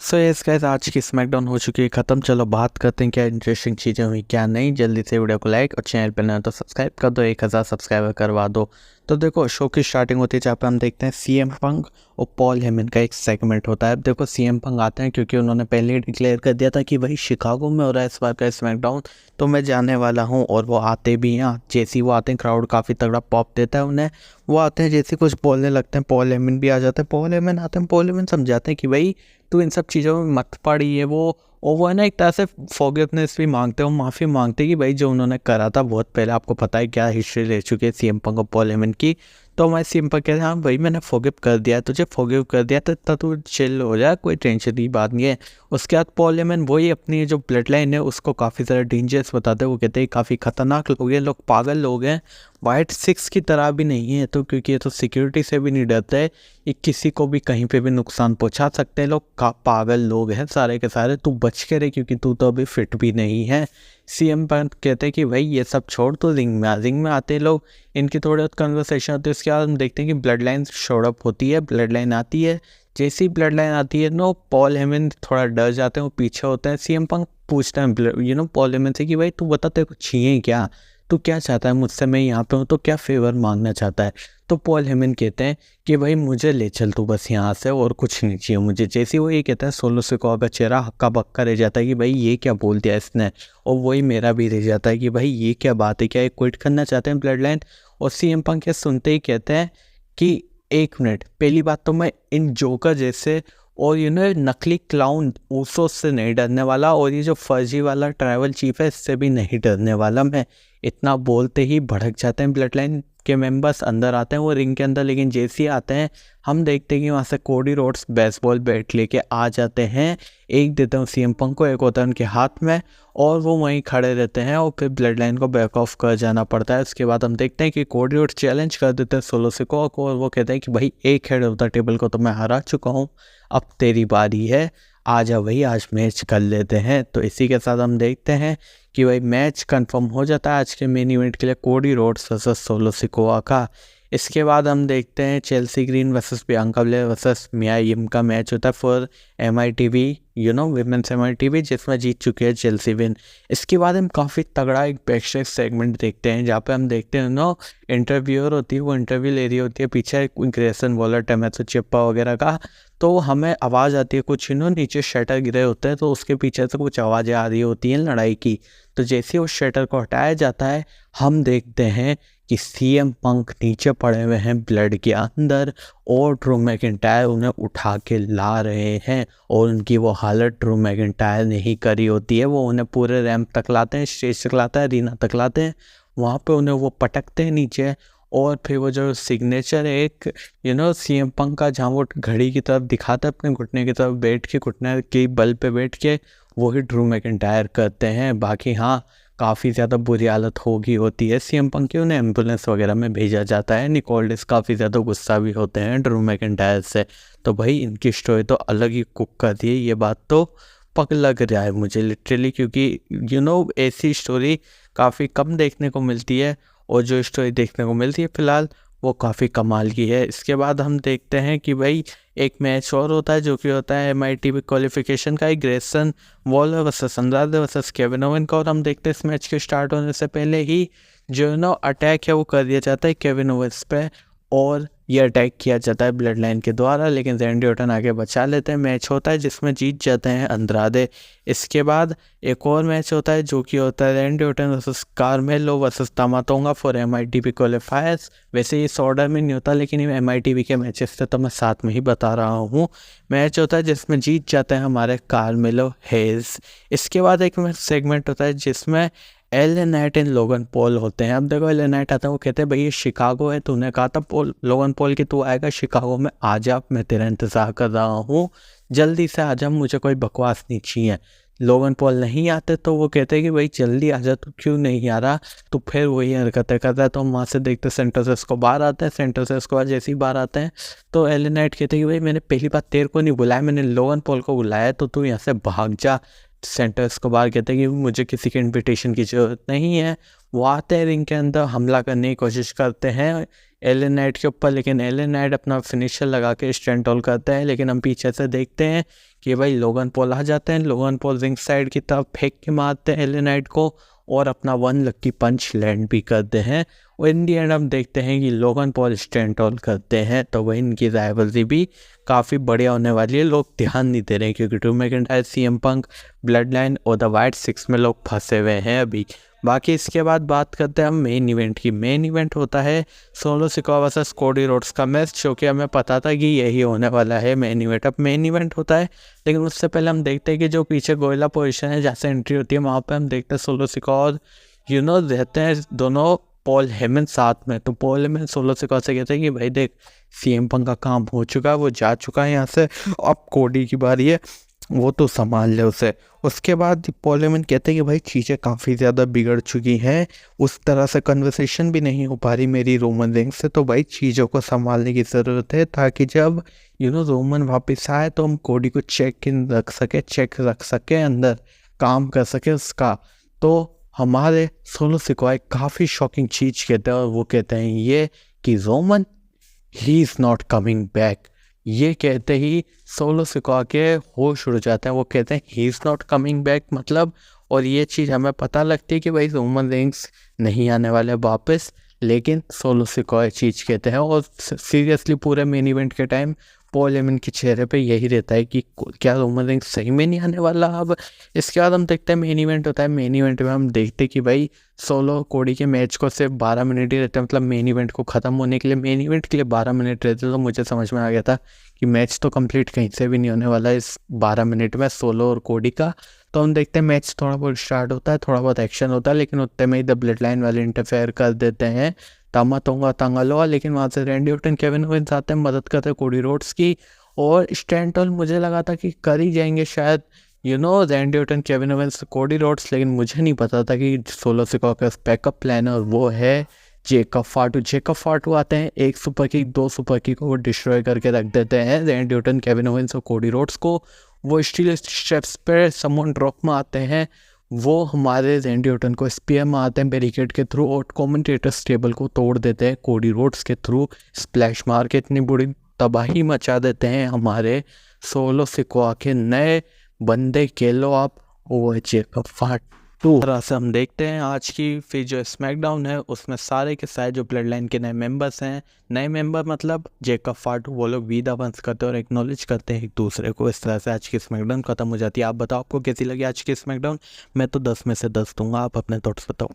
So yes guys, आज की SmackDown हो चुकी है ख़त्म। चलो बात करते हैं क्या इंटरेस्टिंग चीज़ें हुई क्या नहीं। जल्दी से वीडियो को लाइक और चैनल पर नया तो सब्सक्राइब कर दो, 1000 सब्सक्राइबर करवा दो। तो देखो, शो की स्टार्टिंग होती है जहाँ पे हम देखते हैं सीएम पंक और पॉल हेमन का एक सेगमेंट होता है। अब देखो, सीएम पंक आते हैं क्योंकि उन्होंने पहले ही डिक्लेयर कर दिया था कि भाई शिकागो में हो रहा है इस बार का स्मैकडाउन, तो मैं जाने वाला हूँ। और वो आते भी हैं। जैसे ही वो आते हैं क्राउड काफ़ी तगड़ा पॉप देता है उन्हें। वो आते हैं, जैसे कुछ बोलने लगते हैं, पॉल हेमन भी आ जाते हैं। पॉल हेमन आते हैं, पॉल हेमन समझाते हैं कि भाई तू इन सब चीज़ों में मत पड़। ये वो है ना, एक तरह से फॉरगिवनेस भी मांगते हो, माफ़ी मांगते हैं कि भाई जो उन्होंने करा था बहुत पहले, आपको पता है क्या हिस्ट्री रह चुकी है सीएम पंक और पॉल हेमन की। तो हमारे सीएम पंक कहते हैं हाँ भाई मैंने फॉरगिव कर दिया, तुझे फॉरगिव कर दिया तो इतना तू चिल हो जाए, कोई टेंशन की बात नहीं है। उसके बाद पॉल हेमन वही अपनी जो ब्लड लाइन है उसको काफ़ी ज़्यादा डेंजरस बताते हैं। वो कहते हैं काफ़ी खतरनाक लोग हैं, लोग पागल लोग हैं, वाइट सिक्स की तरह भी नहीं है। तो क्योंकि ये तो सिक्योरिटी से भी नहीं डरते, ये किसी को भी कहीं पे भी नुकसान पहुंचा सकते हैं। लोग पागल लोग हैं सारे के सारे, तू बच के रहे क्योंकि तू तो अभी फिट भी नहीं है। सीएम पंत कहते हैं कि भाई ये सब छोड़, तो रिंग में आते हैं लोग, इनकी थोड़ी बहुत कन्वर्सेशन होती है। उसके बाद हम देखते हैं कि ब्लड लाइन शोअप होती है, ब्लड लाइन आती है। जैसी ही ब्लड लाइन आती है नो, पॉल हेमन थोड़ा डर जाते हैं, वो पीछे होते हैं। सीएम पंक पूछता है पॉल हेमन से कि भाई तू बता, तेरे को चाहिए क्या, तू क्या चाहता है मुझसे, मैं यहाँ पे हूँ तो क्या फेवर मांगना चाहता है। तो पॉल हेमन कहते हैं कि भाई मुझे ले चल तू बस यहाँ से, और कुछ नहीं चाहिए मुझे। जैसे वो ये कहता है, सोलो सिकोआ का चेहरा हक्का बक्का रह जाता है कि भाई ये क्या बोल दिया इसने। और वही मेरा भी रह जाता है कि भाई ये क्या बात है, क्या ये क्विट करना चाहते हैं ब्लड लाइन। और सीएम पंक सुनते ही कहते हैं कि एक मिनट, पहली बात तो मैं इन जोकर जैसे और नकली क्लाउन ऊसो से नहीं डरने वाला, और ये जो फर्जी वाला ट्राइबल चीफ है इससे भी नहीं डरने वाला मैं। इतना बोलते ही भड़क जाते हैं ब्लड लाइन के मेंबर्स, अंदर आते हैं वो रिंग के अंदर। लेकिन जैसे ही आते हैं हम देखते हैं कि वहाँ से कोडी रोड्स बेसबॉल बैट लेके आ जाते हैं। एक देते हैं सीएम पंक को, एक होता है उनके हाथ में, और वो वहीं खड़े रहते हैं और फिर ब्लड लाइन को बैक ऑफ कर जाना पड़ता है। उसके बाद हम देखते हैं कि कोडी रोड्स चैलेंज कर देते हैं सोलो सिकोआ को, और वो कहते हैं कि भाई एक हेड ऑफ द टेबल को तो मैं हरा चुका हूँ, अब तेरी बारी है, आ जा भाई आज मैच कर लेते हैं। तो इसी के साथ हम देखते हैं कि भाई मैच कंफर्म हो जाता है आज के मेन इवेंट के लिए, Cody Rhodes versus solo Sikoa का। इसके बाद हम देखते हैं चेल्सी ग्रीन वर्सेस बियांका ब्लेयर वर्सेस मिया यिम का मैच होता है फॉर MITV विमेंस MITV, जिसमें जीत चुकी है चेल्सी विन। इसके बाद हम काफ़ी तगड़ा एक बैकस्टेज सेगमेंट देखते हैं जहाँ पे हम देखते हैं इंटरव्यूअर होती है, वो इंटरव्यू ले रही होती है, पीछे ग्रेसन वॉलर, टमेटो चिप्पा वगैरह का। तो हमें आवाज़ आती है कुछ नीचे शटर गिरे होते हैं, तो उसके पीछे से कुछ आवाज़ें आ रही होती हैं लड़ाई की। तो जैसे उस शटर को हटाया जाता है हम देखते हैं कि सीएम पंक नीचे पड़े हुए हैं ब्लड के अंदर, और ड्रू मैकिंटायर उन्हें उठा के ला रहे हैं। और उनकी वो हालत ड्रू मैकिंटायर ने ही करी होती है, वो उन्हें पूरे रैंप तक लाते हैं, स्टेज तक लाते हैं, अरीना तक लाते हैं, वहाँ पे उन्हें वो पटकते हैं नीचे। और फिर वो जो सिग्नेचर है एक सीएम पंक का, जहाँ वो घड़ी की तरफ दिखाता है अपने घुटने की तरफ बैठ के, घुटने के बल पे बैठ के, वही ड्रू मैकिंटायर करते हैं। बाकी हाँ, काफ़ी ज़्यादा बुरी हालत होगी होती है सीएम पंक की, उन्हें एम्बुलेंस वगैरह में भेजा जाता है। निकोल्डिस काफ़ी ज़्यादा गुस्सा भी होते हैं ड्रू मैकिंटायर से। तो भाई इनकी स्टोरी तो अलग ही कुक कर दी है, ये बात तो पक लग रहा है मुझे लिटरली, क्योंकि ऐसी स्टोरी काफ़ी कम देखने को मिलती है, और जो स्टोरी देखने को मिलती है फ़िलहाल वो काफ़ी कमाल की है। इसके बाद हम देखते हैं कि भाई एक मैच और होता है जो कि होता है MITV क्वालिफिकेशन का, एक ग्रेसन वॉलर वर्सेस अंद्रादे वर्सेस केविन ओवन का। और हम देखते हैं इस मैच के स्टार्ट होने से पहले ही जो अटैक है वो कर दिया जाता है केविन ओवन्स पे, और ये अटैक किया जाता है ब्लड लाइन के द्वारा, लेकिन रैंडी ऑर्टन आगे बचा लेते हैं। मैच होता है जिसमें जीत जाते हैं अंद्रादे। इसके बाद एक और मैच होता है जो कि होता है Randy Orton versus Carmelo versus Tama Tonga for MITV qualifiers. वैसे इस ऑर्डर में नहीं होता, लेकिन ये MITV के मैचेस थे तो मैं साथ में ही बता रहा हूँ। मैच होता है जिसमें जीत जाते हैं हमारे कार्मेलो हेज। इसके बाद एक सेगमेंट होता है जिसमें LA night and Logan Paul होते हैं। अब देखो LA नाइट आता है, वो कहते हैं भाई ये शिकागो है, तूने कहा था लोगन पॉल कि तू आएगा शिकागो में, आ जा, मैं तेरा इंतज़ार कर रहा हूँ, जल्दी से आ जा, मुझे कोई बकवास नहीं चाहिए। लोगन पॉल नहीं आते तो वो कहते हैं कि भाई जल्दी आ जा, तू क्यों नहीं आ रहा, तो फिर वही हरकतें करता है। तो हम वहाँ से देखते सेंटोस को बाहर आते हैं। सेंटोस को जैसे ही बाहर आते हैं तो LA नाइट कहते हैं कि भाई मैंने पहली बार तेरे को नहीं बुलाया, मैंने लोगन पॉल को बुलाया, तो तू यहाँ से भाग जा, सेंटर्स को बाहर कहते हैं कि मुझे किसी के इनविटेशन की ज़रूरत नहीं है। वो आते हैं रिंग के अंदर, हमला करने की कोशिश करते हैं एलए नाइट के ऊपर, लेकिन एलए नाइट अपना फिनिशर लगा के स्टैंड होल्ड करते हैं। लेकिन हम पीछे से देखते हैं कि भाई लोगन पॉल आ जाते हैं, लोगन पॉल रिंग साइड की तरफ फेंक के मारते हैं एलए नाइट को और अपना 1 लकी पंच लैंड भी करते हैं। और इन दी एंड हम देखते हैं कि लोगन पॉल स्टैंड होल्ड करते हैं, तो वही इनकी राइवलरी भी काफ़ी बढ़िया होने वाली है। लोग ध्यान नहीं दे रहे हैं क्योंकि Drew McIntyre, CM Punk, blood line और द वाइट सिक्स में लोग फंसे हुए हैं अभी। बाकी इसके बाद बात करते हैं हम मेन इवेंट की। मेन इवेंट होता है solo Sikoa versus Cody Rhodes का मैच, जो कि हमें पता था कि यही होने वाला है मेन इवेंट। अब मेन इवेंट होता है, लेकिन उससे पहले हम देखते हैं कि जो पीछे गोरिल्ला पोजीशन है जहाँ से एंट्री होती है, वहाँ पे हम देखते हैं सोलो सिकोआ और रहते हैं दोनों पॉल हेमन साथ में। तो पॉल हेमन सोलो सिकोआ से कहते हैं कि भाई देख, सीएम पंक का काम हो चुका है, वो जा चुका है यहाँ से, अब कोडी की बारी है, वो तो संभाल ले उसे। उसके बाद पॉल हेमन कहते हैं कि भाई चीज़ें काफ़ी ज़्यादा बिगड़ चुकी हैं, उस तरह से कन्वर्सेशन भी नहीं हो पा रही मेरी रोमन रिंग्स से, तो भाई चीज़ों को संभालने की ज़रूरत है ताकि जब रोमन वापस आए तो हम कोडी को चेक रख सके अंदर, काम कर सके उसका। तो हमारे सोलो सिकोआ काफ़ी शॉकिंग चीज़ कहते हैं और वो कहते हैं ये कि Roman he is not coming back. ये कहते ही सोलो सिकोआ के होश उड़ जाते हैं। वो कहते हैं he is not coming back मतलब, और ये चीज़ हमें पता लगती है कि भाई रोमन रेंस नहीं आने वाले वापस, लेकिन सोलो सिकोआ चीज़ कहते हैं। और सीरियसली पूरे मेन इवेंट के टाइम पॉल हेमन के चेहरे पे यही रहता है कि क्या रोमन रेंस सही में नहीं आने वाला। अब इसके बाद हम देखते हैं मेन इवेंट होता है। मेन इवेंट में हम देखते हैं कि भाई सोलो कोडी के मैच को सिर्फ 12 मिनट ही रहते हैं, मतलब मेन इवेंट को ख़त्म होने के लिए मेन इवेंट के लिए 12 मिनट रहते, तो मुझे समझ में आ गया था कि मैच तो कंप्लीट कहीं से भी नहीं होने वाला इस 12 मिनट में सोलो और कोडी का। तो हम देखते हैं मैच थोड़ा बहुत स्टार्ट होता है, थोड़ा बहुत एक्शन होता है, लेकिन उतने में ही द ब्लड लाइन वाले इंटरफेयर कर देते हैं, तामा तोंगा तांगालोआ। लेकिन वहाँ से रैंडी ऑर्टन, केविन ओवेंस आते हैं, मदद करते हैं कोडी रोड्स की। और स्टैंड होल्ड मुझे लगा था कि कर ही जाएंगे शायद Randy Orton, Kevin Owens, Cody Rhodes, लेकिन मुझे नहीं पता था कि सोलो सिकोआ का बैकअप प्लान है और वो है जेकब फाटू। जेकब फाटू आते हैं, 1 सुपर किक 2 सुपर किक को वो डिस्ट्रॉय करके रख देते हैं रैंडी ऑर्टन, केविन ओवेंस और कोडी रोड्स को। वो स्टील स्टेप्स पे समवन ड्रॉप में आते हैं, वो हमारे रैंडी ऑर्टन को स्पीयर में आते हैं बैरिकेड के थ्रू और कमेंटेटर्स टेबल को तोड़ देते हैं कोडी रोड्स के थ्रू, स्प्लैश मार के इतनी बुरी तबाही मचा देते हैं हमारे सोलो सिकोआ के नए बंदे के लो आप, वो जेकब फाटू। तरह से हम देखते हैं आज की फिर जो स्मैकडाउन है उसमें सारे के सारे जो ब्लड लाइन के नए मेंबर्स हैं, नए मेंबर मतलब जेकब फाटू, वो लोग विदा वंस करते हैं और एक्नॉलेज करते हैं एक दूसरे को। इस तरह से आज की स्मैकडाउन खत्म हो जाती है। आप बताओ आपको कैसी लगी आज की स्मैकडाउन? मैं तो 10 में से 10 दूंगा, आप अपने थॉट्स बताओ।